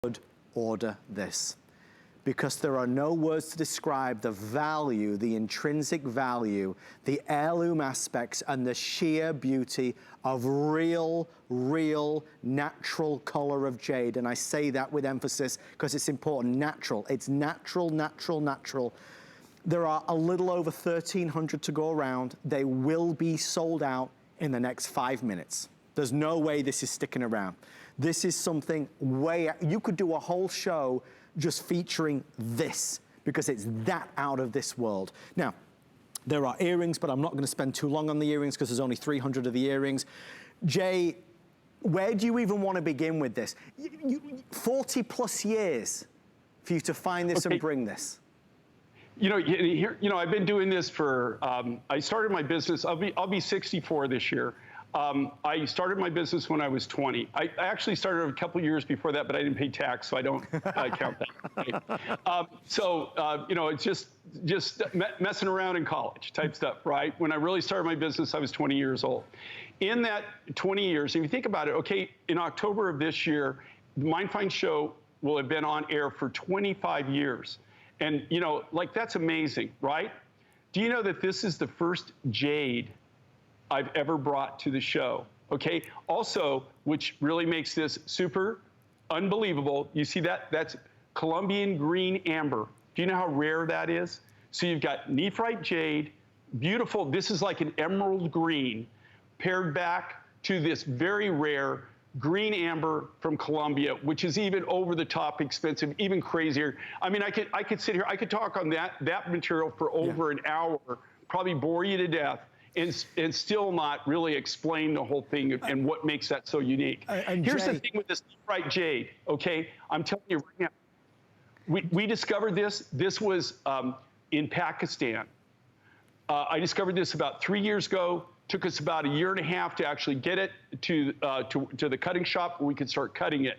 would order this, because there are no words to describe the value, the intrinsic value, the heirloom aspects, and the sheer beauty of real natural color of jade. And I say that with emphasis because it's important. Natural. It's natural, natural, natural. There are a little over 1,300 to go around. They will be sold out in the next 5 minutes. There's no way this is sticking around. This is something you could do a whole show just featuring this, because it's that out of this world. Now, there are earrings, but I'm not gonna spend too long on the earrings because there's only 300 of the earrings. Jay, where do you even want to begin with this? 40 plus years for you to find this and bring this. I've been doing this for, I started my business, I'll be 64 this year. I started my business when I was 20. I actually started a couple years before that, but I didn't pay tax, so I don't count that. It's just messing around in college type stuff, right? When I really started my business, I was 20 years old. In that 20 years, if you think about it, okay, in October of this year, the MindFind show will have been on air for 25 years. And, that's amazing, right? Do you know that this is the first jade I've ever brought to the show, okay? Also, which really makes this super unbelievable, you see that? That's Colombian green amber. Do you know how rare that is? So you've got Nephrite Jade, beautiful, this is like an emerald green, paired back to this very rare green amber from Colombia, which is even over the top expensive, even crazier. I mean, I could sit here, I could talk on that material for over an hour, probably bore you to death, and still not really explain the whole thing and what makes that so unique. Here's the thing with this Nephrite Jade, okay? I'm telling you right now, we discovered this. This was in Pakistan. I discovered this about 3 years ago. Took us about a year and a half to actually get it to the cutting shop where we could start cutting it.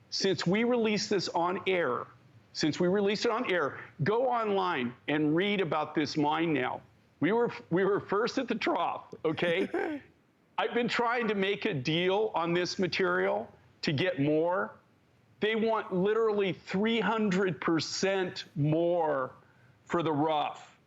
Since we released this on air, go online and read about this mine now. We were first at the trough, okay? I've been trying to make a deal on this material to get more. They want literally 300% more for the rough.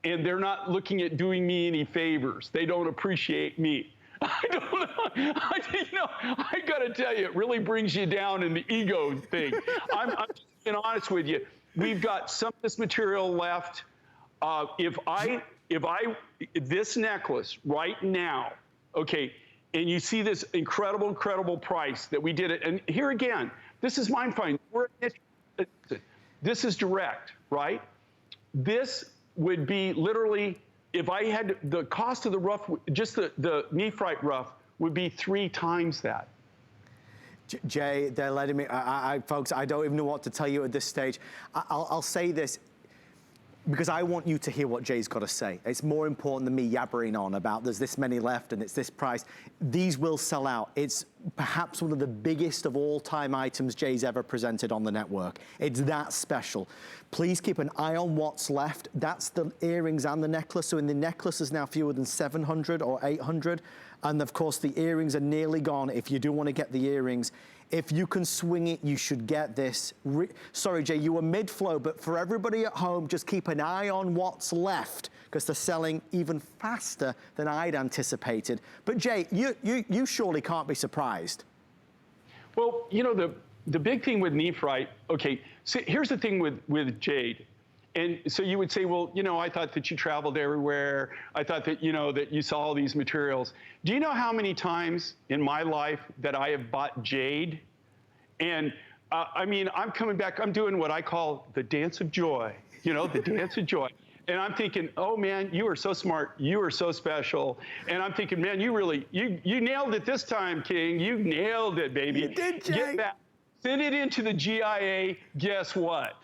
And they're not looking at doing me any favors. They don't appreciate me. I don't know. I gotta tell you, it really brings you down in the ego thing. I'm just being honest with you. We've got some of this material left. This necklace right now, okay, and you see this incredible price that we did it, and here again, this is MindFind. This is direct, right? This would be literally, if I had the cost of the rough, just the Nephrite rough would be 3 times that. Jay, they're letting me, folks, I don't even know what to tell you at this stage. I'll say this, because I want you to hear what Jay's got to say. It's more important than me yabbering on about there's this many left and it's this price. These will sell out. It's perhaps one of the biggest of all time items Jay's ever presented on the network. It's that special. Please keep an eye on what's left. That's the earrings and the necklace. So in the necklace is now fewer than 700 or 800. And of course the earrings are nearly gone if you do want to get the earrings. If you can swing it, you should get this. Sorry, Jay, you were mid-flow, but for everybody at home, just keep an eye on what's left, because they're selling even faster than I'd anticipated. But Jay, you surely can't be surprised. Well, the big thing with Nephrite, okay, so here's the thing with Jade. And so you would say, well, I thought that you traveled everywhere. I thought that, that you saw all these materials. Do you know how many times in my life that I have bought jade? And I'm coming back, I'm doing what I call the dance of joy, the dance of joy. And I'm thinking, oh man, you are so smart. You are so special. And I'm thinking, man, you nailed it this time, King. You nailed it, baby. You did, Jay. Get back. Send it into the GIA. Guess what?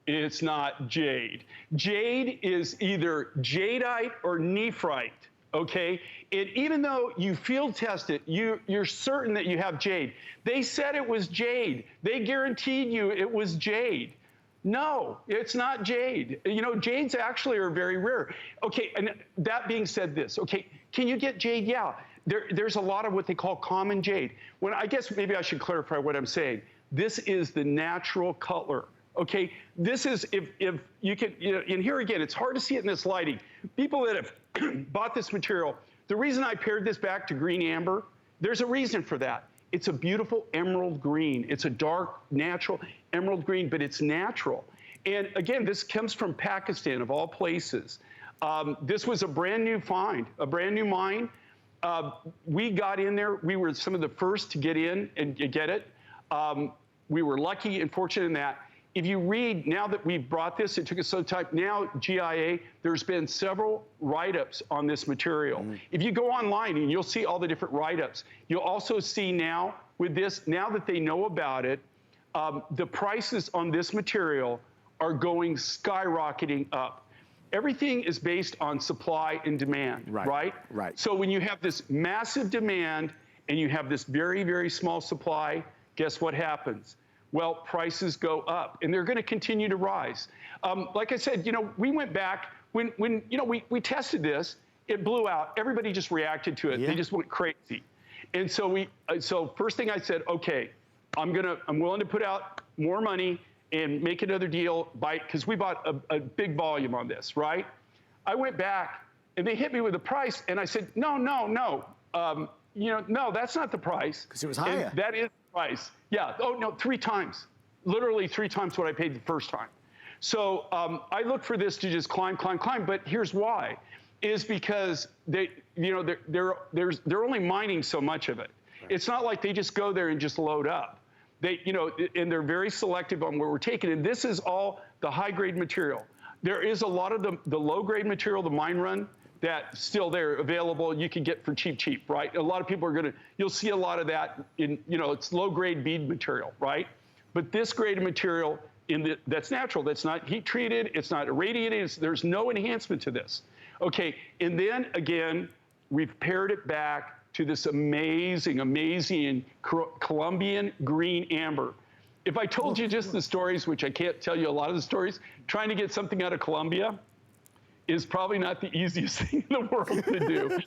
It's not jade. Jade is either jadeite or nephrite, okay? And even though you field test it, you're certain that you have jade. They said it was jade. They guaranteed you it was jade. No, it's not jade. Jades actually are very rare. Okay, and that being said this, okay, can you get jade? Yeah, there's a lot of what they call common jade. I guess maybe I should clarify what I'm saying. This is the natural color. Okay, this is, if you can, and here again, it's hard to see it in this lighting. People that have bought this material, the reason I paired this back to green amber, there's a reason for that. It's a beautiful emerald green. It's a dark, natural emerald green, but it's natural. And again, this comes from Pakistan, of all places. This was a brand new find, a brand new mine. We got in there. We were some of the first to get in and get it. We were lucky and fortunate in that. If you read, now that we've brought this, it took us some time, now GIA, there's been several write-ups on this material. If you go online and you'll see all the different write-ups, you'll also see now with this, now that they know about it, the prices on this material are going skyrocketing up. Everything is based on supply and demand, right? So when you have this massive demand and you have this very, very small supply, guess what happens? Well, prices go up, and they're going to continue to rise. Like I said, we went back when we tested this. It blew out. Everybody just reacted to it. They just went crazy. And so so first thing I said, okay, I'm willing to put out more money and make another deal because we bought a big volume on this, right? I went back and they hit me with a price, and I said, no, no, that's not the price. Because it was higher. And that is the price. Yeah. Oh no, 3 times, literally 3 times what I paid the first time. So I look for this to just climb. But here's why: is because they're only mining so much of it. It's not like they just go there and just load up. And they're very selective on where we're taking it. This is all the high-grade material. There is a lot of the low-grade material, the mine run, that's still there available. You can get for cheap, right? A lot of people are you'll see a lot of that in, it's low-grade bead material, right? But this grade of material that's natural, that's not heat-treated, it's not irradiated, there's no enhancement to this. Okay, and then again, we've paired it back to this amazing Colombian green amber. If I told you just the stories, which I can't tell you a lot of the stories, trying to get something out of Colombia is probably not the easiest thing in the world to do.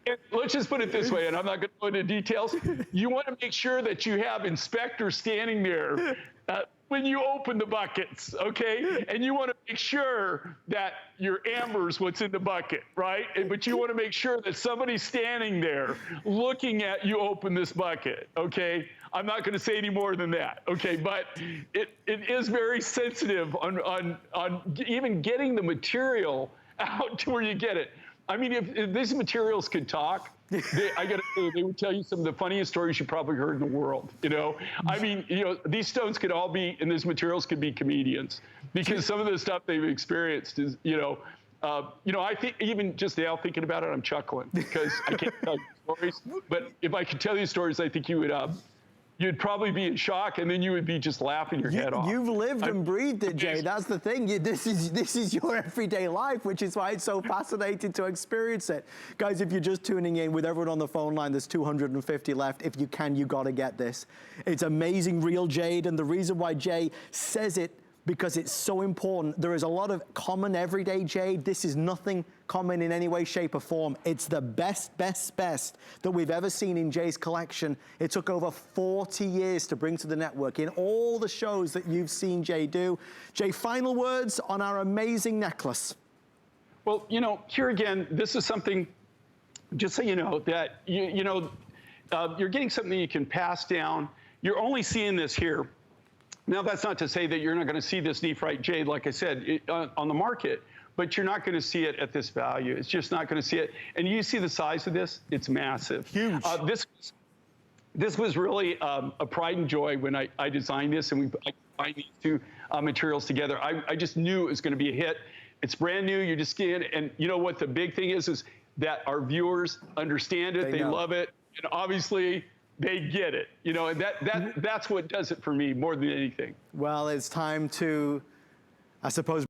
And let's just put it this way, and I'm not going to go into details. You want to make sure that you have inspectors standing there when you open the buckets, okay? And you want to make sure that your amber's what's in the bucket, right? But you want to make sure that somebody's standing there looking at you open this bucket, okay? I'm not going to say any more than that, okay? But it is very sensitive on even getting the material out to where you get it. I mean, if these materials could talk, I got to say, they would tell you some of the funniest stories you probably heard in the world. I mean, these stones could all be, and these materials could be comedians, because some of the stuff they've experienced is, I think even just now thinking about it, I'm chuckling because I can't tell you stories. But if I could tell you stories, I think you'd probably be in shock, and then you would be just laughing your head off. You've lived and breathed it, Jay. That's the thing. This is your everyday life, which is why it's so fascinating to experience it. Guys, if you're just tuning in, with everyone on the phone line, there's 250 left. If you can, you got to get this. It's amazing, real jade, and the reason why Jay says it, because it's so important. There is a lot of common everyday jade. This is nothing common in any way, shape, or form. It's the best that we've ever seen in Jay's collection. It took over 40 years to bring to the network in all the shows that you've seen Jay do. Jay, final words on our amazing necklace. Well, here again, this is something, just so you know, that you're getting something you can pass down. You're only seeing this here. Now, that's not to say that you're not going to see this Nephrite Jade, like I said, on the market, but you're not going to see it at this value. It's just not going to see it. And you see the size of this? It's massive. Huge. This was really a pride and joy when I designed this, and I combined these two materials together. I just knew it was going to be a hit. It's brand new. You just scan it. And you know what the big thing is that our viewers understand it. They love it. And obviously, they get it, and that's what does it for me more than anything. Well, it's time to, I suppose,